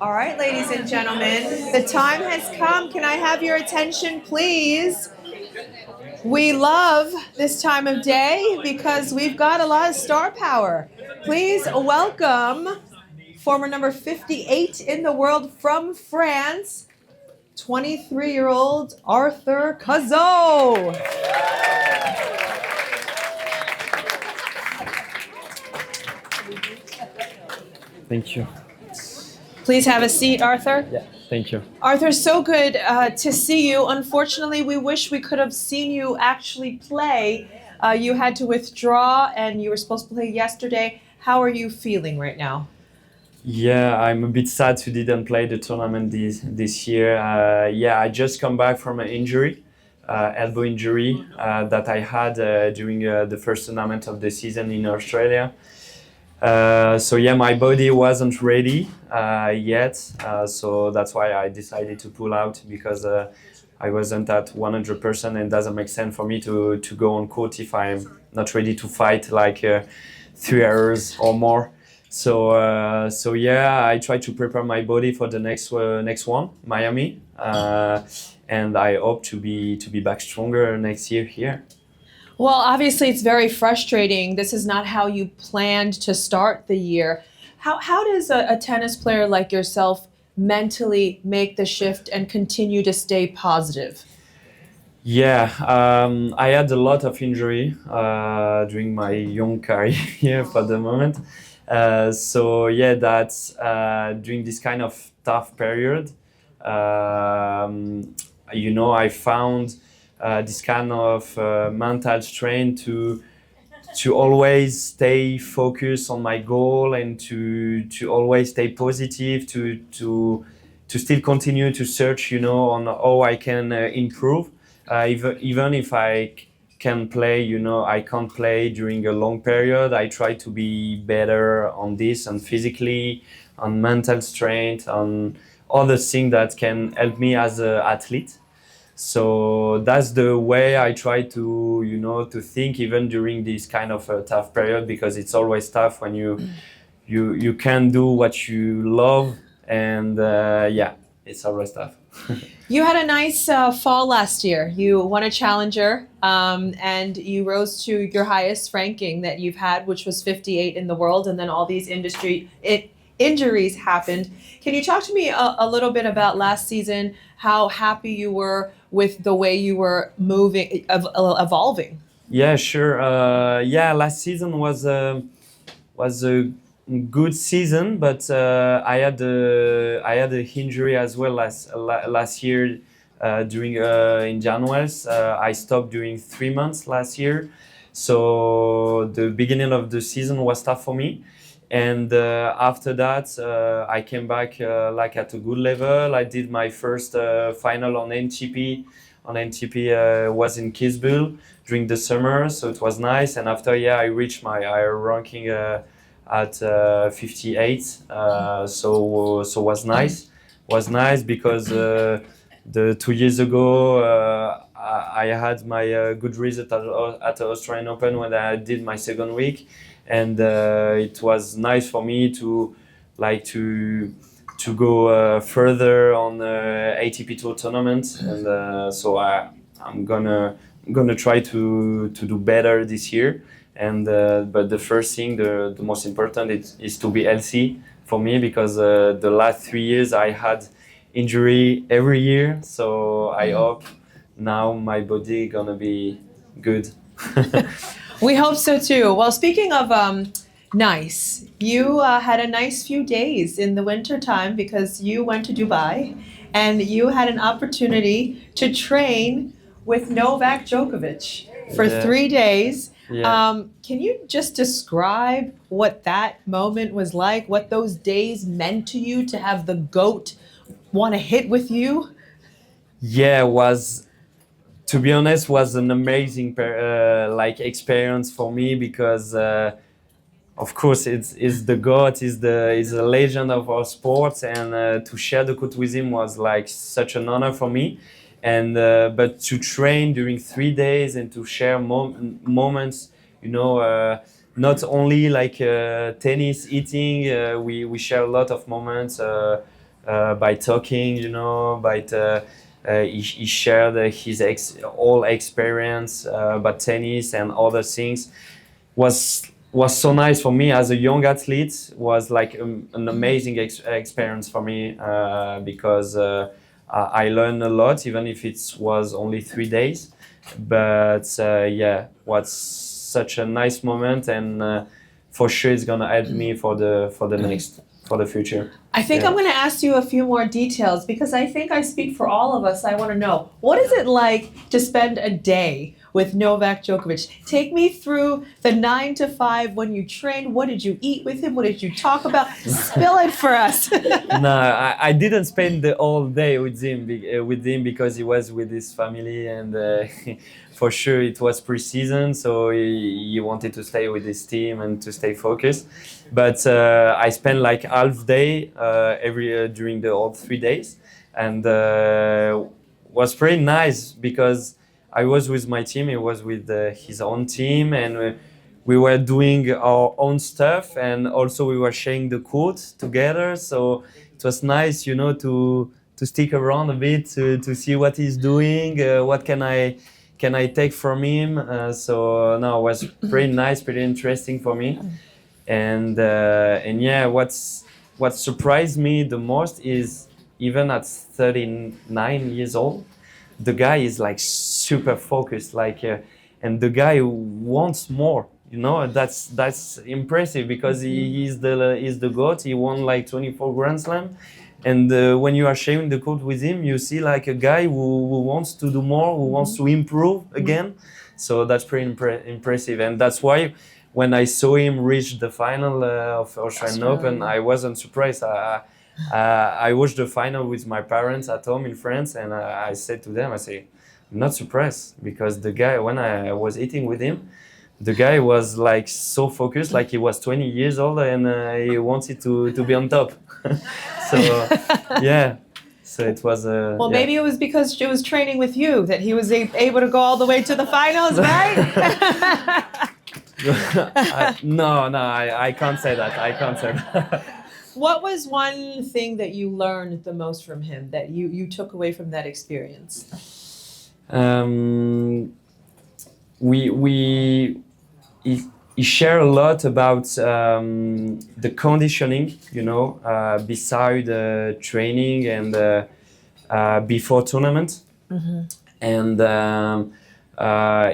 All right, ladies and gentlemen, the time has come. Can I have your attention, please? We love this time of day because we've got a lot of star power. Please welcome former number 58 in the world from France, 23-year-old Arthur Cazaux. Thank you. Please have a seat, Arthur. Yeah, thank you. Arthur, so good to see you. Unfortunately, we wish we could have seen you actually play. You had to withdraw and you were supposed to play yesterday. How are you feeling right now? Yeah, I'm a bit sad to didn't play the tournament this year. I just come back from an injury, elbow injury that I had during the first tournament of the season in Australia. My body wasn't ready yet, so that's why I decided to pull out because I wasn't at 100% and it doesn't make sense for me to go on court if I'm not ready to fight like 3 hours or more. I try to prepare my body for the next one, Miami, and I hope to be back stronger next year here. Well, obviously, it's very frustrating. This is not how you planned to start the year. How does a tennis player like yourself mentally make the shift and continue to stay positive? Yeah, I had a lot of injury during my young career for the moment. That's during this kind of tough period. I found this kind of mental strength to always stay focused on my goal and to always stay positive, to still continue to search, on how I can improve. Even if I can play, I can't play during a long period. I try to be better on this, and physically, on mental strength, on other things that can help me as an athlete. So that's the way I try to think even during this kind of a tough period, because it's always tough when you can do what you love, and it's always tough. You had a nice fall last year. You won a challenger, and you rose to your highest ranking that you've had, which was 58 in the world, and then all these injuries happened. Can you talk to me a little bit about last season, how happy you were with the way you were evolving? Yeah, sure. Last season was a good season, but I had a injury as well last year during in January. I stopped during 3 months last year, so the beginning of the season was tough for me. And after that, I came back like at a good level. I did my first final on NTP. Was in Kisbul during the summer, so it was nice. And after, I reached my higher ranking at 58. So was nice. Was nice because the 2 years ago I had my good result at the Australian Open when I did my second week, and it was nice for me to go further on the ATP Tour tournament, and I'm gonna try to do better this year. And but the first thing, the most important, is to be healthy for me, because the last 3 years I had injury every year. So I hope now my body gonna be good. We hope so too. Well, speaking of nice, you had a nice few days in the winter time because you went to Dubai and you had an opportunity to train with Novak Djokovic for Yeah. 3 days. Yeah. Can you just describe what that moment was like, what those days meant to you to have the GOAT want to hit with you? Yeah, to be honest, was an amazing experience for me, because of course it's the god, is a legend of our sports, and to share the court with him was like such an honor for me. And but to train during 3 days and to share moments, not only like tennis, eating, we share a lot of moments, by talking, he shared his all experience about tennis and other things. Was so nice for me as a young athlete. Was like an amazing experience for me because I learned a lot, even if it was only 3 days. But was such a nice moment, and for sure it's gonna help me for the future. I think I'm going to ask you a few more details because I think I speak for all of us. I want to know, what is it like to spend a day with Novak Djokovic? Take me through the 9 to 5 when you trained. What did you eat with him? What did you talk about? Spill it for us. No, I didn't spend the whole day with him because he was with his family, and for sure it was pre-season, so he wanted to stay with his team and to stay focused. But I spent like half day every during the all 3 days, and was pretty nice because I was with my team. He was with his own team, and we were doing our own stuff, and also we were sharing the court together. So it was nice, to stick around a bit to see what he's doing. What can I take from him? So no, it was pretty nice, pretty interesting for me. And yeah, what surprised me the most is even at 39 years old, the guy is like super focused, and the guy wants more. That's impressive because he's the GOAT. He won like 24 Grand Slam, and when you are sharing the court with him, you see like a guy who wants to do more, who wants to improve again. So that's pretty impressive, and that's why when I saw him reach the final of Australian Open, I wasn't surprised. I watched the final with my parents at home in France, and I said to them, I'm not surprised because the guy, when I was eating with him, the guy was like so focused, like he was 20 years old, and he wanted to be on top. So yeah, so it was. Well, maybe it was because she was training with you that he was able to go all the way to the finals, right? No, I can't say that. I can't say that. What was one thing that you learned the most from him that you took away from that experience? He shared a lot about the conditioning, beside training and before tournament. And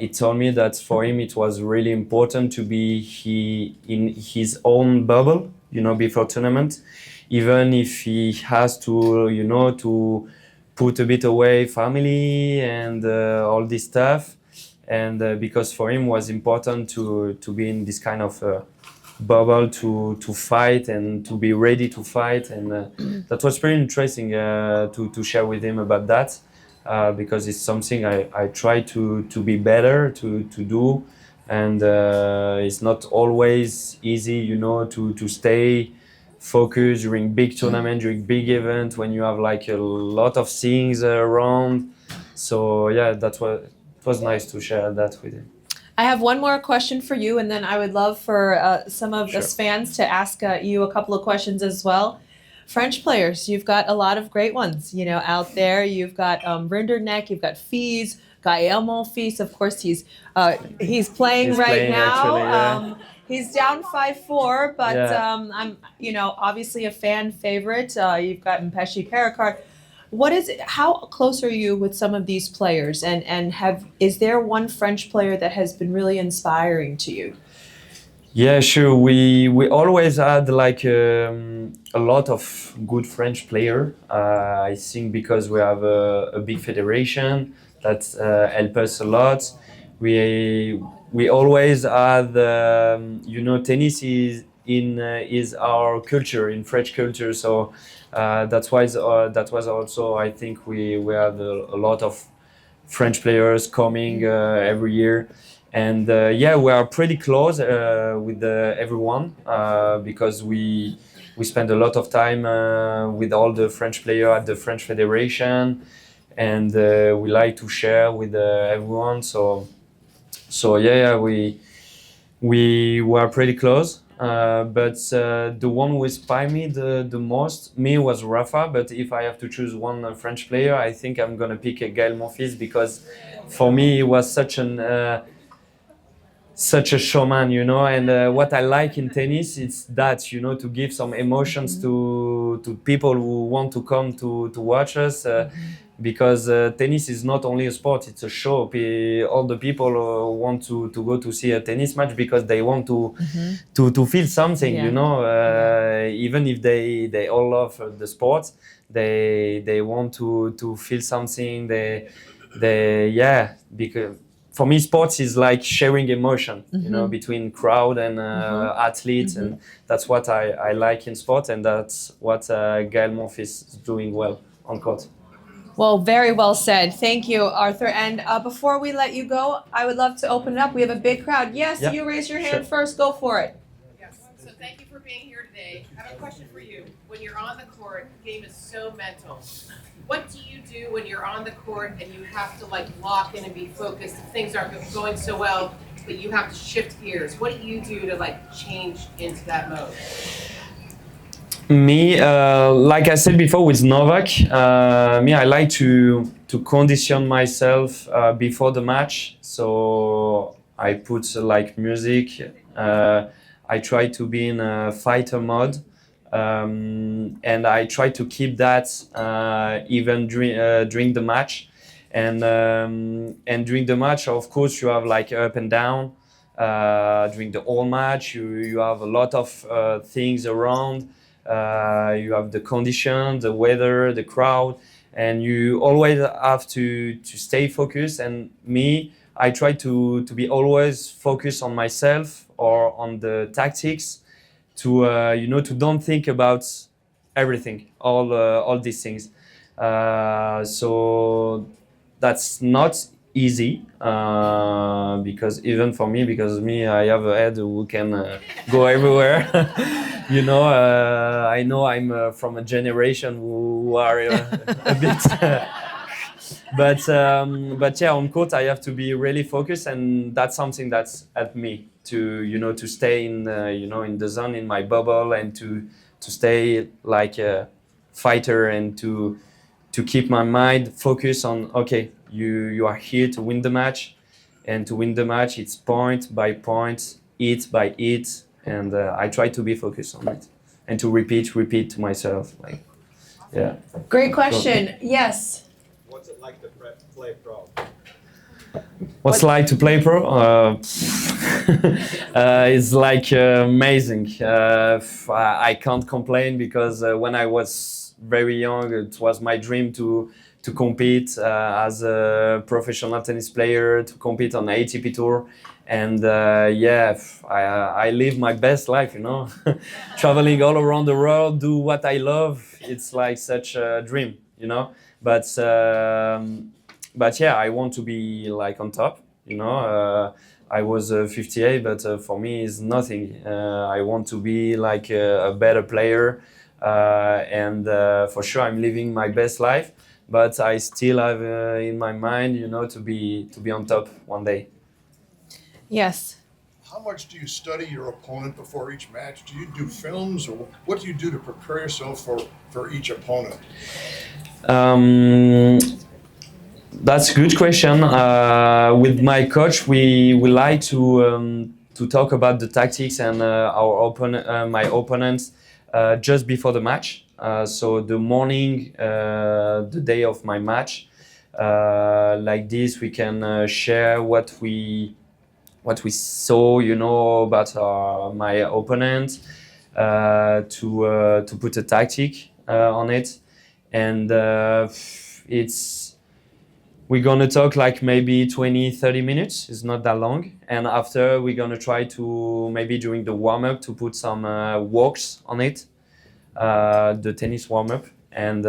he told me that for him it was really important to be in his own bubble, before tournament, even if he has to, to put a bit away family and all this stuff. And because for him was important to be in this kind of bubble to fight and to be ready to fight. And that was pretty interesting to share with him about that. Because it's something I try to be better to do, and it's not always easy, to stay focused during big tournament, during big event when you have like a lot of things around. So yeah, it was nice to share that with him. I have one more question for you, and then I would love for some of us fans to ask you a couple of questions as well. French players, you've got a lot of great ones, out there. You've got Rinderknecht, you've got Fils, Gaël Monfils. Of course, he's playing right now. Actually, yeah. He's down 5-4, but I'm obviously a fan favorite. You've got Mpeshi Perricard. What is it? How close are you with some of these players? And is there one French player that has been really inspiring to you? Yeah, sure. We always had like a lot of good French player. I think because we have a big federation that help us a lot. We always had tennis is our culture, in French culture. So that was also, I think we had a lot of French players coming every year. And we are pretty close with everyone because we spend a lot of time with all the French players at the French Federation, and we like to share with everyone. So we were pretty close. but the one who inspired me the most was Rafa. But if I have to choose one French player, I think I'm gonna pick Gaël Monfils, because for me he was such a showman, and what I like in tennis is that, to give some emotions to people who want to come to watch us, because tennis is not only a sport, it's a show. All the people want to go to see a tennis match because they want to feel something, even if they all love the sport, they want to feel something. Because for me, sports is like sharing emotion, between crowd and athletes, and that's what I like in sport, and that's what Gaël Monfils is doing well on court. Well, very well said. Thank you, Arthur. And before we let you go, I would love to open it up. We have a big crowd. Yes, Yeah, you raise your hand sure. first. Go for it. Yes. So thank you for being here today. I have a question for you. When you're on the court, the game is so mental. What do you do when you're on the court and you have to lock in and be focused? If things aren't going so well, but you have to shift gears. What do you do to change into that mode? Me, like I said before with Novak, I like to condition myself before the match. So I put music. I try to be in a fighter mode, and I try to keep that even during the match. And during the match, of course, you have up and down. During the whole match, you have a lot of things around. You have the conditions, the weather, the crowd, and you always have to stay focused. And me, I try to be always focused on myself or on the tactics, to to don't think about everything, all these things. So that's not easy, because even for me, because I have a head who can go everywhere. I know I'm from a generation who are a bit, but yeah, on court I have to be really focused, and that's something that's helped me to stay in in the zone, in my bubble, and to stay like a fighter, and to keep my mind focused on, okay, you are here to win the match, and to win the match it's point by point, hit by hit, and I try to be focused on it, and to repeat to myself, yeah. Great question. Yes. What's it like to play pro? What's it like to play pro? It's amazing. I can't complain, because when I was very young, it was my dream to compete as a professional tennis player, to compete on the ATP Tour. And I live my best life, traveling all around the world, do what I love. It's like such a dream, But yeah, I want to be on top, I was 58, but for me it's nothing. I want to be a better player, and for sure I'm living my best life. But I still have in my mind, to be on top one day. Yes. How much do you study your opponent before each match? Do you do films, or what do you do to prepare yourself for each opponent? That's a good question. With my coach, we like to talk about the tactics and my opponents just before the match. So the morning, the day of my match, like this, we can share what we saw, about my opponent, to put a tactic on it, and we're gonna talk maybe 20-30 minutes. It's not that long, and after we're gonna try to, maybe during the warm-up, to put some walks on it, the tennis warm-up, and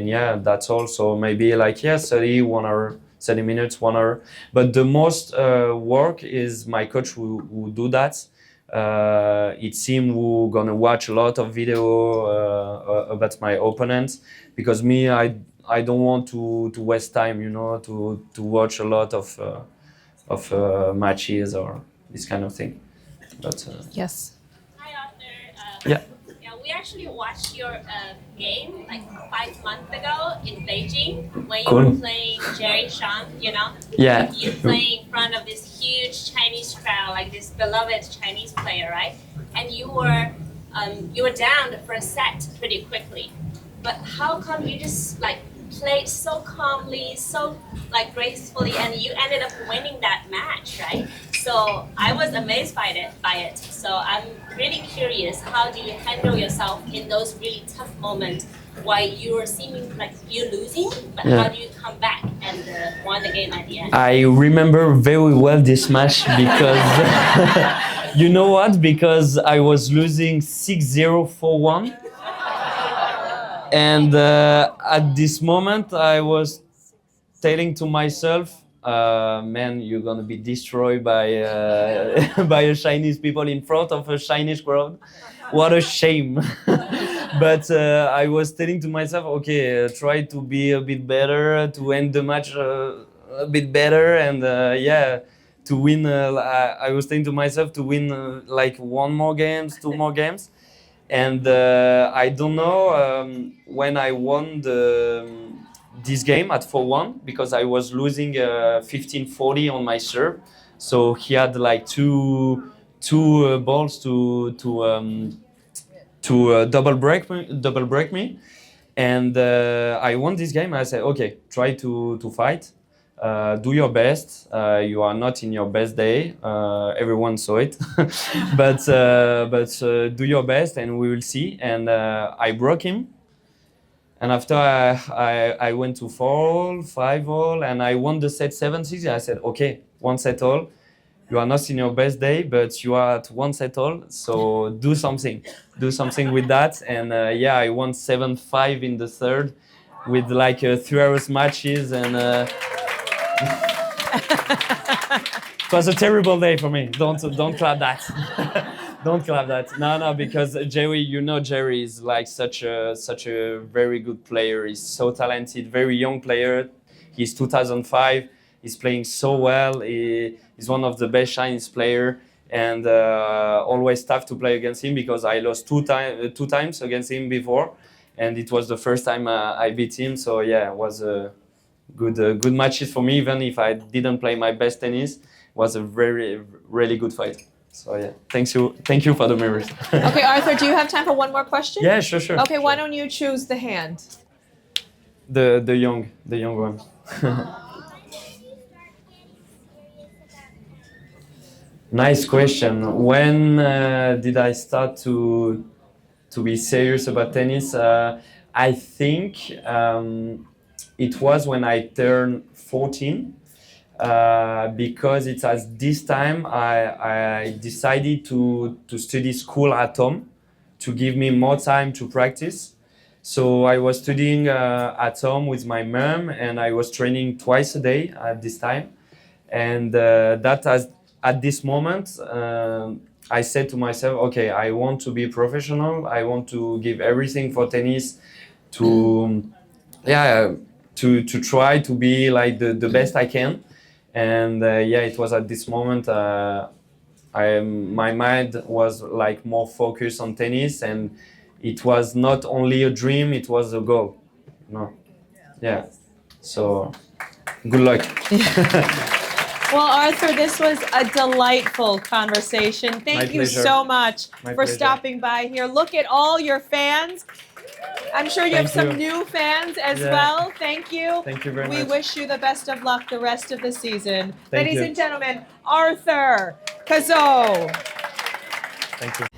yeah, that's all. So maybe 30 minutes, 1 hour. But the most work is my coach who do that. It's him who gonna watch a lot of video about my opponents, because me, I don't want to waste time, to watch a lot of matches or this kind of thing. But Yes. Yeah. Yeah, we actually watched your game like 5 months ago in Beijing when you Cool. were playing Jerry Sean, you know? Yeah. You playing in front of this huge Chinese crowd, like this beloved Chinese player, right? And you were down the first set pretty quickly. But how come you just like played so calmly, so like gracefully, and you ended up winning that match, right? So I was amazed by it. So I'm really curious, how do you handle yourself in those really tough moments while you are seeming like you're losing, but Yeah. how do you come back and won the game at the end? I remember very well this match because you know what? Because I was losing 6-0, 4-1. And at this moment, I was telling to myself, man, you're gonna be destroyed by by a Chinese people in front of a Chinese crowd. What a shame. But I was telling to myself, okay, try to be a bit better, to end the match a bit better, and yeah, to win. I was telling to myself to win like one more games, two more games. And I don't know when I won this game at 4-1 because I was losing 15-40 on my serve. So he had like two balls to double break me, and I won this game. I said, okay, try to fight. Do your best. You are not in your best day. Everyone saw it, but do your best, and we will see. And I broke him. And after I went to 4-all, 5-all, and I won the set 7-6. I said, okay, 1-set-all. You are not in your best day, but you are at 1-set-all. So do something with that. And yeah, I won 7-5 in the third, with like 3 hours matches and. It was a terrible day for me. Don't clap that. Don't clap that. No, because Jerry, you know, Jerry is like such a very good player. He's so talented, very young player. He's 2005. He's playing so well. He's one of the best Chinese player, and always tough to play against him because I lost two times against him before, and it was the first time I beat him. So yeah, it was good matches for me, even if I didn't play my best tennis. It was a really good fight. So yeah, thank you for the mirrors. Okay, Arthur, do you have time for one more question? Yeah, sure. Okay, why don't you choose the hand? The young one. Nice question. When did I start to be serious about tennis? I think it was when I turned 14. Because it's at this time I decided to study school at home to give me more time to practice. So I was studying at home with my mom, and I was training twice a day at this time. And at this moment, I said to myself, okay, I want to be professional. I want to give everything for tennis to try to be like the best I can. And yeah, it was at this moment my mind was like more focused on tennis, and it was not only a dream, it was a goal. No, yeah. So, good luck. Well, Arthur, this was a delightful conversation. Thank you pleasure. so much My for pleasure. stopping by here. Look at all your fans. I'm sure you have some new fans as Yeah. well. Thank you. Thank you very We much. wish you the best of luck the rest of the season. Thank Ladies you. and gentlemen, Arthur Cazaux. Thank you.